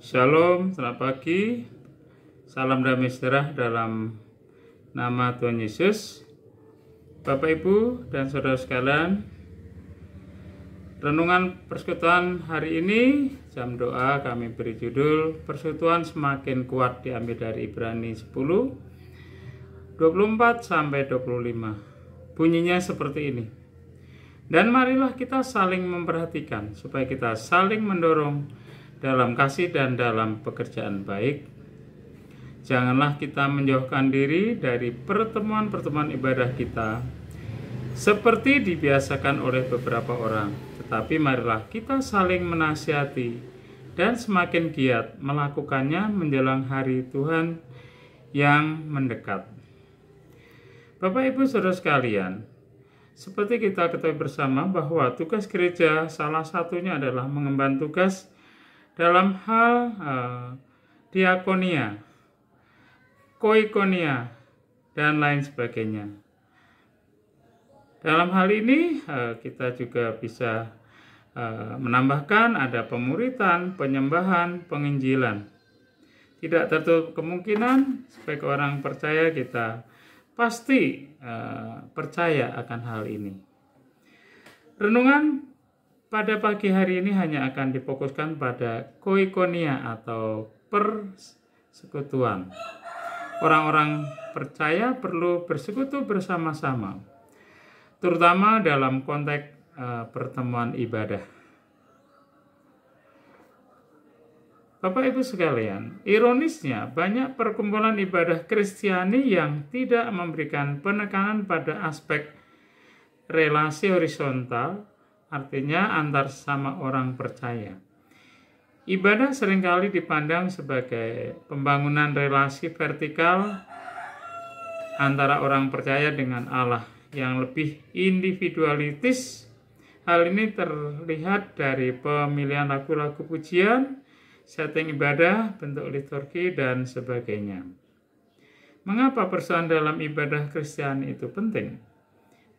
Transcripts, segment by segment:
Shalom, selamat pagi. Salam damai sejahtera dalam nama Tuhan Yesus. Bapak, Ibu, dan saudara sekalian, renungan persekutuan hari ini, jam doa kami beri judul Persekutuan Semakin Kuat, diambil dari Ibrani 10, 24-25. Bunyinya seperti ini. Dan marilah kita saling memperhatikan, supaya kita saling mendorong dalam kasih dan dalam pekerjaan baik. Janganlah kita menjauhkan diri dari pertemuan-pertemuan ibadah kita, seperti dibiasakan oleh beberapa orang. Tetapi marilah kita saling menasihati dan semakin giat melakukannya menjelang hari Tuhan yang mendekat. Bapak, Ibu, saudara sekalian, seperti kita ketahui bersama bahwa tugas gereja salah satunya adalah mengemban tugas dalam hal diakonia, koikonia, dan lain sebagainya. Dalam hal ini kita juga bisa menambahkan ada pemuritan, penyembahan, penginjilan. Tidak tertutup kemungkinan sebagai orang percaya kita pasti percaya akan hal ini. Renungan pada pagi hari ini hanya akan difokuskan pada koikonia atau persekutuan. Orang-orang percaya perlu bersekutu bersama-sama, terutama dalam konteks pertemuan ibadah. Bapak, Ibu sekalian, ironisnya banyak perkumpulan ibadah Kristiani yang tidak memberikan penekanan pada aspek relasi horizontal, artinya antar sesama orang percaya. Ibadah seringkali dipandang sebagai pembangunan relasi vertikal antara orang percaya dengan Allah yang lebih individualitis. Hal ini terlihat dari pemilihan lagu-lagu pujian, setting ibadah, bentuk liturgi, dan sebagainya. Mengapa persoalan dalam ibadah Kristiani itu penting?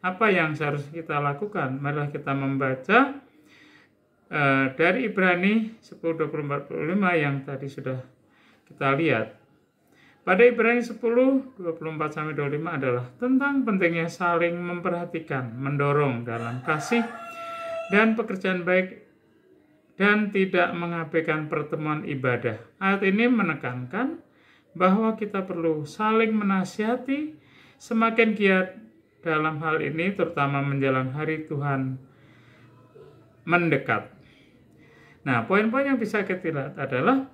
Apa yang seharusnya kita lakukan? Marilah kita membaca dari Ibrani 10:24-25 yang tadi sudah kita lihat. Pada Ibrani 10:24-25 adalah tentang pentingnya saling memperhatikan, mendorong dalam kasih dan pekerjaan baik, dan tidak mengabaikan pertemuan ibadah. Ayat ini menekankan bahwa kita perlu saling menasihati, semakin giat dalam hal ini, terutama menjelang hari Tuhan mendekat. Nah, poin-poin yang bisa kita lihat adalah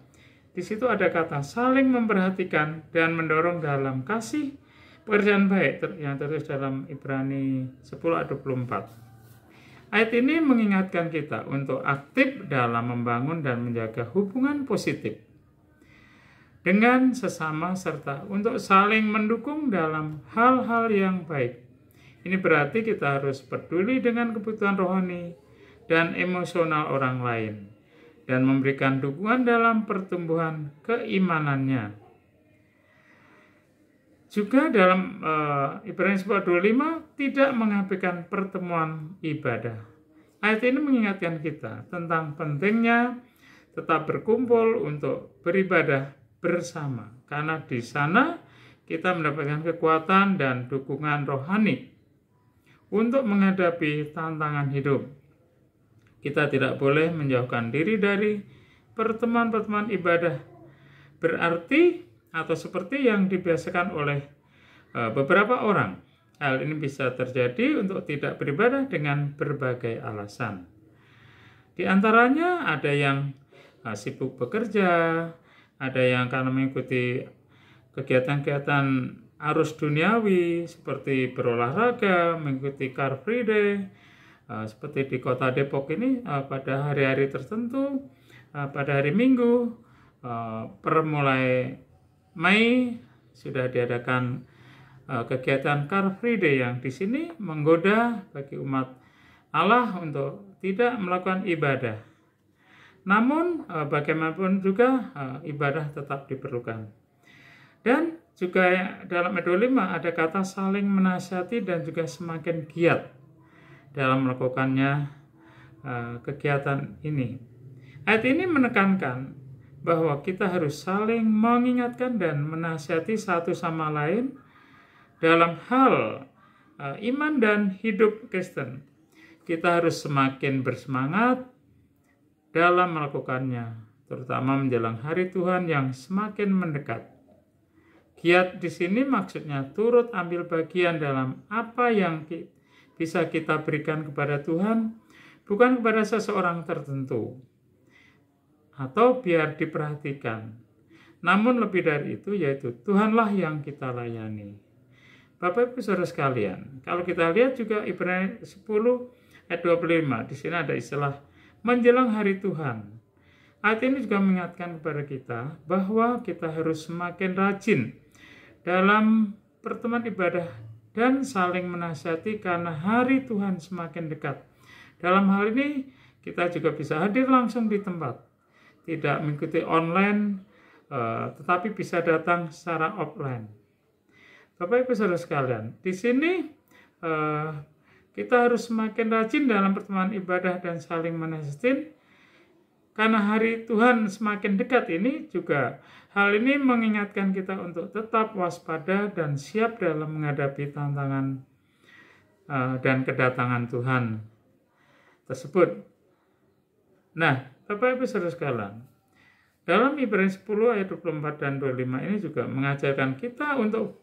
di situ ada kata saling memperhatikan dan mendorong dalam kasih pekerjaan baik yang tertulis dalam Ibrani 10:24. Ayat ini mengingatkan kita untuk aktif dalam membangun dan menjaga hubungan positif dengan sesama serta untuk saling mendukung dalam hal-hal yang baik. Ini berarti kita harus peduli dengan kebutuhan rohani dan emosional orang lain dan memberikan dukungan dalam pertumbuhan keimanannya. Juga dalam Ibrani 10:25 tidak mengabaikan pertemuan ibadah. Ayat ini mengingatkan kita tentang pentingnya tetap berkumpul untuk beribadah bersama, karena di sana kita mendapatkan kekuatan dan dukungan rohani untuk menghadapi tantangan hidup. Kita tidak boleh menjauhkan diri dari pertemuan-pertemuan ibadah. Berarti atau seperti yang dibiasakan oleh beberapa orang. Hal ini bisa terjadi untuk tidak beribadah dengan berbagai alasan. Di antaranya ada yang sibuk bekerja, ada yang karena mengikuti kegiatan-kegiatan arus duniawi seperti berolahraga, mengikuti Car Free Day, seperti di kota Depok ini pada hari-hari tertentu, pada hari Minggu, mulai Mei sudah diadakan kegiatan Car Free Day yang di sini menggoda bagi umat Allah untuk tidak melakukan ibadah. Namun bagaimanapun juga ibadah tetap diperlukan. Dan juga dalam ayat 25 ada kata saling menasihati dan juga semakin giat dalam melakukannya kegiatan ini. Ayat ini menekankan bahwa kita harus saling mengingatkan dan menasihati satu sama lain dalam hal iman dan hidup Kristen. Kita harus semakin bersemangat dalam melakukannya, terutama menjelang hari Tuhan yang semakin mendekat. Giat di sini maksudnya turut ambil bagian dalam apa yang bisa kita berikan kepada Tuhan, bukan kepada seseorang tertentu, atau biar diperhatikan. Namun lebih dari itu, yaitu Tuhanlah yang kita layani. Bapak Ibu Saudara sekalian, kalau kita lihat juga Ibrani 10 ayat 25, di sini ada istilah menjelang hari Tuhan. Ayat ini juga mengingatkan kepada kita bahwa kita harus semakin rajin dalam pertemuan ibadah dan saling menasihati karena hari Tuhan semakin dekat. Dalam hal ini kita juga bisa hadir langsung di tempat, tidak mengikuti online, tetapi bisa datang secara offline. Bapak Ibu Saudara sekalian, di sini kita harus semakin rajin dalam pertemuan ibadah dan saling menasihati karena hari Tuhan semakin dekat. Ini juga hal ini mengingatkan kita untuk tetap waspada dan siap dalam menghadapi tantangan dan kedatangan Tuhan tersebut. Nah, Bapak Ibu Saudara sekalian, dalam Ibrani 10 ayat 24 dan 25 ini juga mengajarkan kita untuk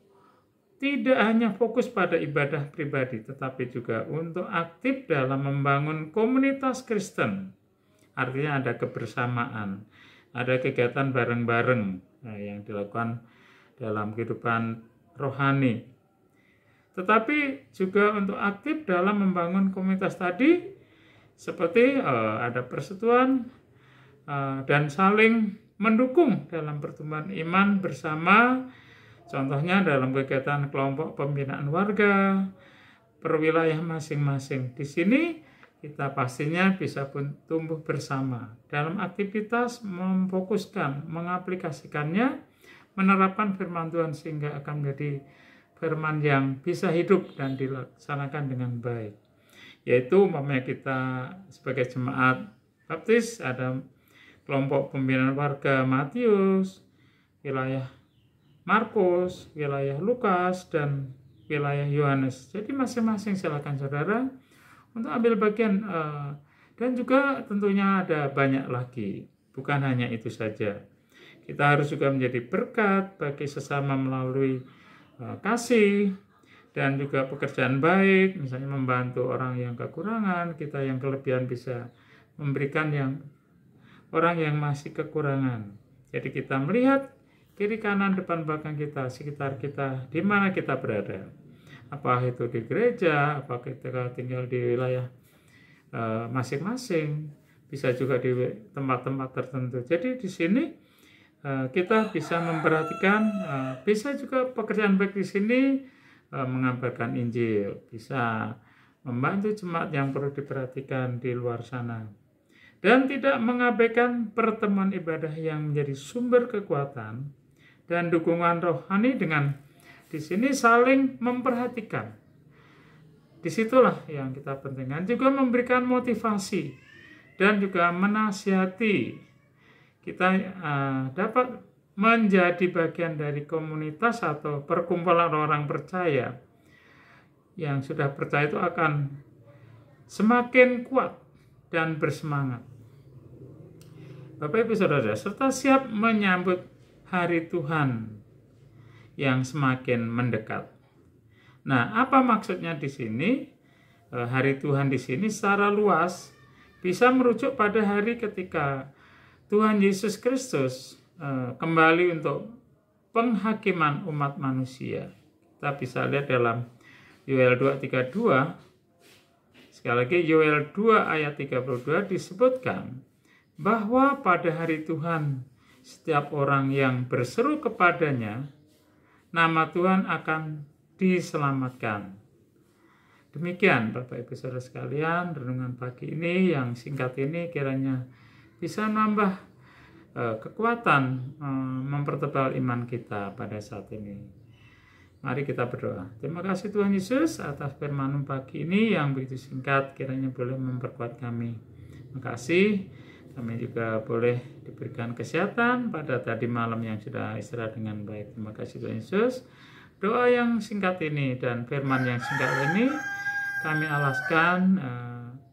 tidak hanya fokus pada ibadah pribadi, tetapi juga untuk aktif dalam membangun komunitas Kristen. Artinya ada kebersamaan, ada kegiatan bareng-bareng yang dilakukan dalam kehidupan rohani. Tetapi juga untuk aktif dalam membangun komunitas tadi, seperti ada persekutuan dan saling mendukung dalam pertumbuhan iman bersama. Contohnya dalam kegiatan kelompok pembinaan warga, perwilayah masing-masing. Di sini kita pastinya bisa pun tumbuh bersama dalam aktivitas memfokuskan, mengaplikasikannya, menerapkan firman Tuhan sehingga akan menjadi firman yang bisa hidup dan dilaksanakan dengan baik. Yaitu umpamanya kita sebagai jemaat baptis ada kelompok pembinaan warga Matius, wilayah Markus, wilayah Lukas, dan wilayah Yohanes. Jadi masing-masing silakan saudara untuk ambil bagian, dan juga tentunya ada banyak lagi, bukan hanya itu saja. Kita harus juga menjadi berkat bagi sesama melalui kasih dan juga pekerjaan baik, misalnya membantu orang yang kekurangan, kita yang kelebihan bisa memberikan yang orang yang masih kekurangan. Jadi kita melihat kiri kanan depan belakang kita, sekitar kita, di mana kita berada. Apa itu di gereja, apa kita tinggal di wilayah masing-masing, bisa juga di tempat-tempat tertentu. Jadi di sini kita bisa memperhatikan, bisa juga pekerjaan baik di sini mengabarkan Injil, bisa membantu jemaat yang perlu diperhatikan di luar sana. Dan tidak mengabaikan pertemuan ibadah yang menjadi sumber kekuatan dan dukungan rohani dengan di sini saling memperhatikan. Disitulah yang kita pentingkan, juga memberikan motivasi dan juga menasihati. Kita dapat menjadi bagian dari komunitas atau perkumpulan orang percaya. Yang sudah percaya itu akan semakin kuat dan bersemangat. Bapak Ibu Saudara, serta siap menyambut hari Tuhan yang semakin mendekat. Nah, apa maksudnya di sini? Hari Tuhan di sini secara luas bisa merujuk pada hari ketika Tuhan Yesus Kristus kembali untuk penghakiman umat manusia. Kita bisa lihat dalam Yoel 2:32. Sekali lagi Yoel 2 ayat 32 disebutkan bahwa pada hari Tuhan setiap orang yang berseru kepadanya, nama Tuhan akan diselamatkan. Demikian Bapak Ibu Saudara sekalian, renungan pagi ini yang singkat ini kiranya bisa nambah kekuatan, mempertebal iman kita pada saat ini. Mari kita berdoa. Terima kasih Tuhan Yesus atas firman pagi ini yang begitu singkat, kiranya boleh memperkuat kami. Terima kasih. Kami juga boleh diberikan kesehatan pada tadi malam yang sudah istirahat dengan baik. Terima kasih Tuhan Yesus. Doa yang singkat ini dan firman yang singkat ini kami alaskan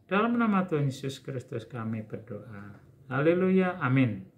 dalam nama Tuhan Yesus Kristus kami berdoa. Haleluya, amin.